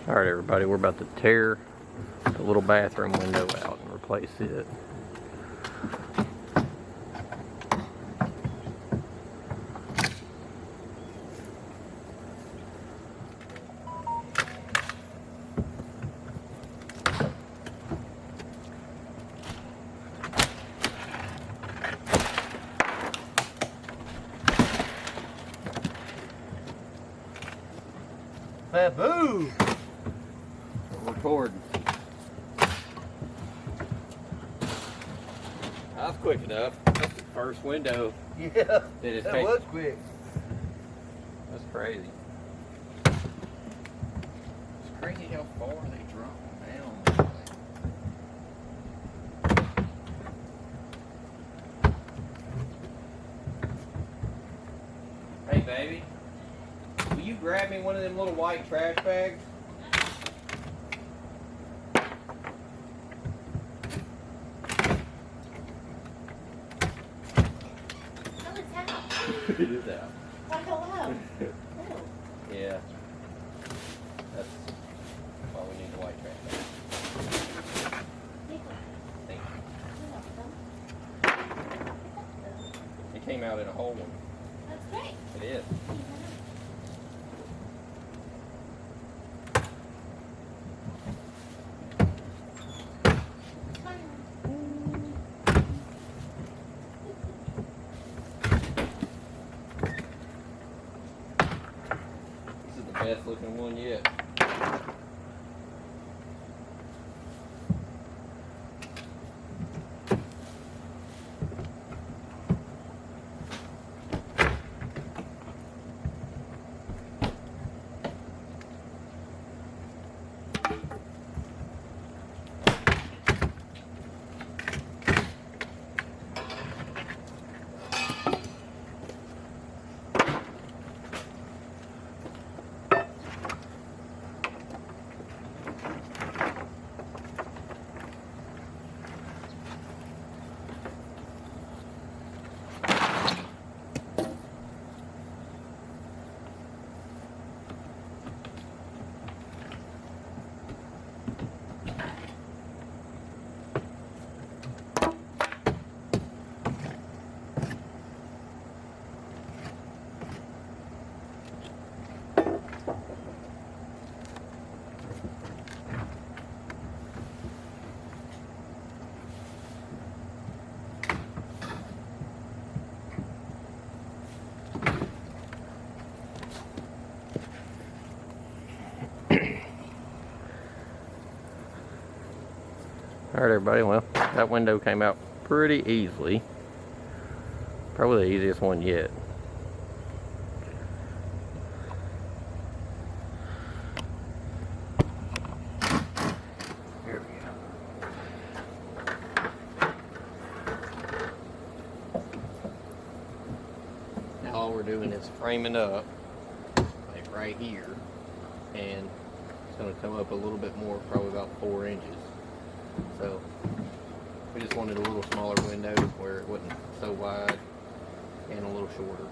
Alright everybody, we're about to tear the little bathroom window out and replace it. Baboo! We're recording. That was quick enough. That's the first window. Yeah, that was quick. That's crazy. It's crazy how far they drop down. Hey baby, will you grab me one of them little white trash bags? It is out. Like hello. Yeah. That's why we need the white trash bag. Thank you. It came out in a whole one. That's great. It is. This is the best looking one yet. Alright everybody, well, that window came out pretty easily. Probably the easiest one yet. Here we go. Now all we're doing is framing up, like right here, and it's going to come up a little bit more, probably about 4 inches. So we just wanted a little smaller window where it wasn't so wide and a little shorter.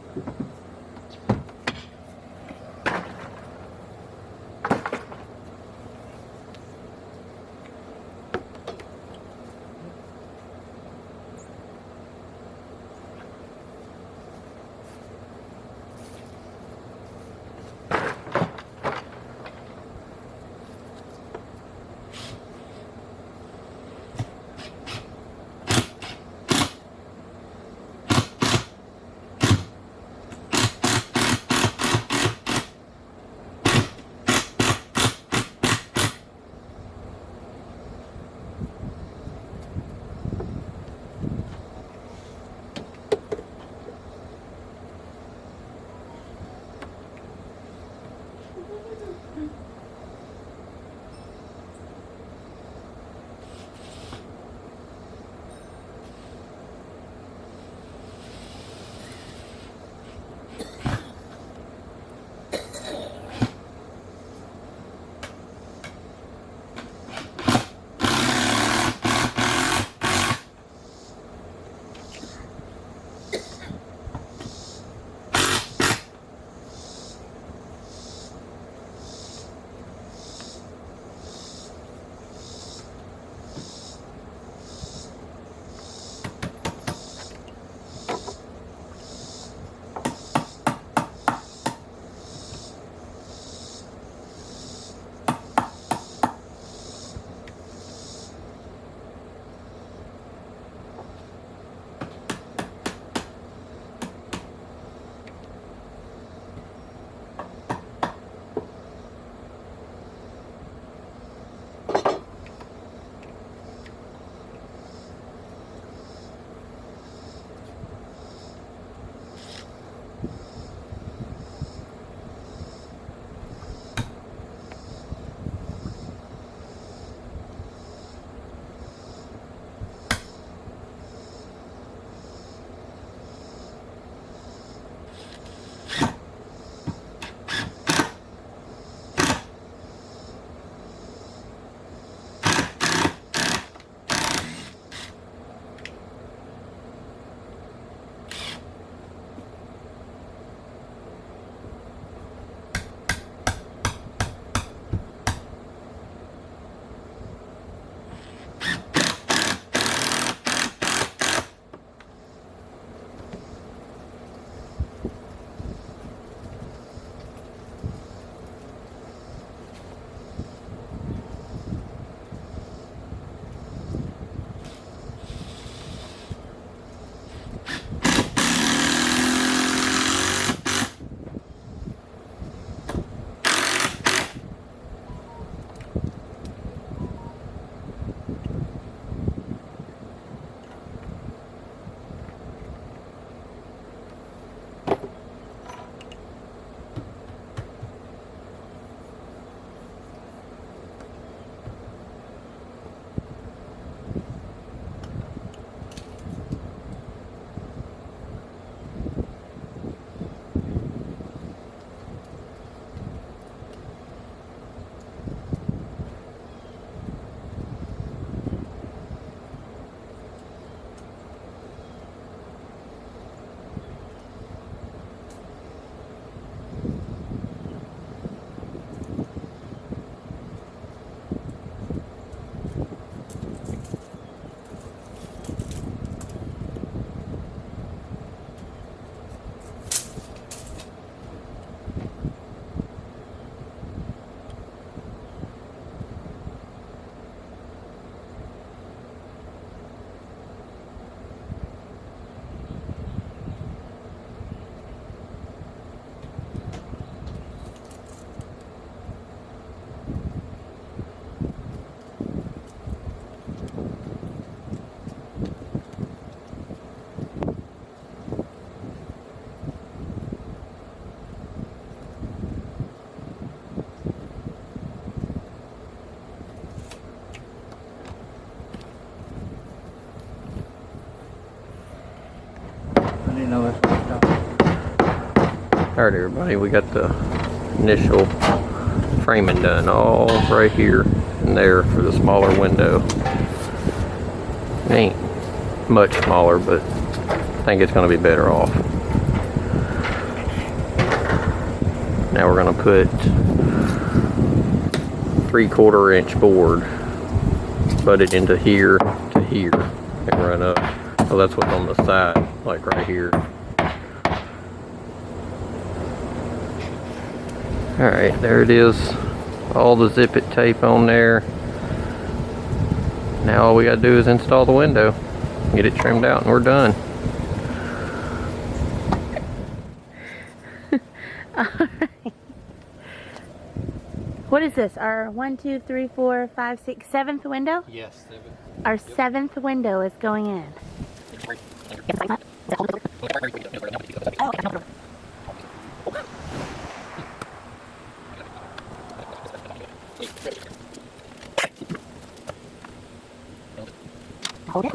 Alright everybody, we got the initial framing done all right here and there for the smaller window. It ain't much smaller, but I think it's going to be better off. Now we're going to put 3/4 inch board butted into here to here and run up. So that's what's on the side, like right here. Alright, there it is. All the zip it tape on there. Now all we gotta do is install the window, get it trimmed out, and we're done. Alright. What is this? Our 1, 2, 3, 4, 5, 6, 7th window? Yes, 7. Our 7th window is going in. Hold it.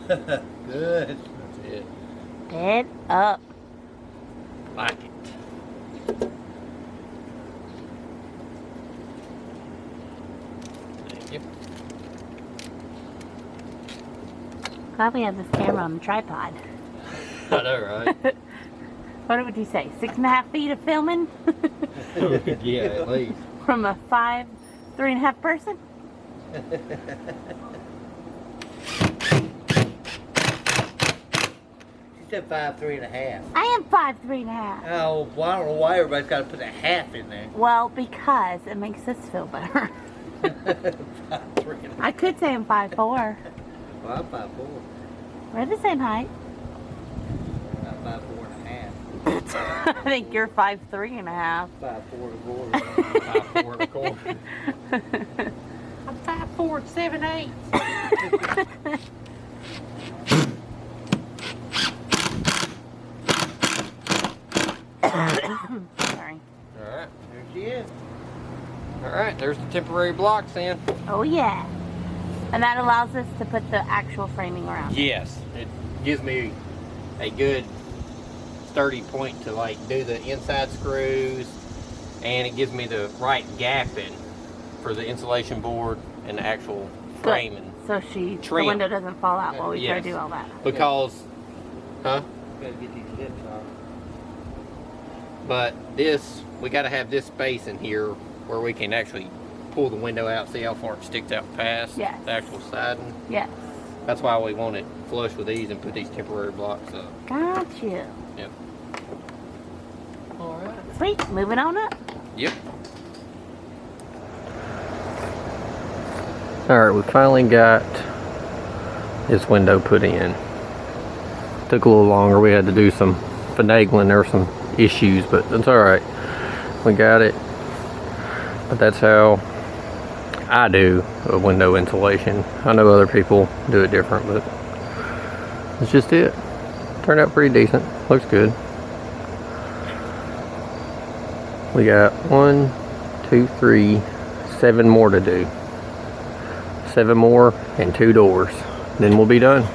Good. That's it. Head up. Like it. Thank you. Glad we have this camera on the tripod. I know, right? What would you say? 6.5 feet of filming? Yeah, at least. From a 3.5 person? She said 5, 3.5. I am 5, 3.5. Oh, well, I don't know why everybody's got to put a half in there. Well, because it makes us feel better. 5, 3.5. I could say I'm 5'4". Well, I'm 5'4". We're the same height. I'm 5'4.5". I think you're 5'3.5". 5'4 5'4 1/4. I'm 5'4 7/8". Sorry. Alright. There she is. Alright, there's the temporary blocks in. Oh yeah. And that allows us to put the actual framing around. Yes. It gives me a good sturdy point to like do the inside screws, and it gives me the right gapping for the insulation board and the actual framing. So the Trim. window doesn't fall out while we try Yes. to do all that. Because, huh? Gotta get these lips off. But this, we got to have this space in here where we can actually pull the window out, see how far it sticks out past Yes. the actual siding. Yes. That's why we want it flush with these and put these temporary blocks up. Got you. Yep. All right. Sweet. Moving on up. Yep. All right, we finally got this window put in. Took a little longer. We had to do some finagling. There were some issues, but that's all right. We got it. But that's how I do a window insulation. I know other people do it different, but it's just it. Turned out pretty decent. Looks good. We got 1, 2, 3, 7 more to do. 7 more and 2 doors. Then we'll be done.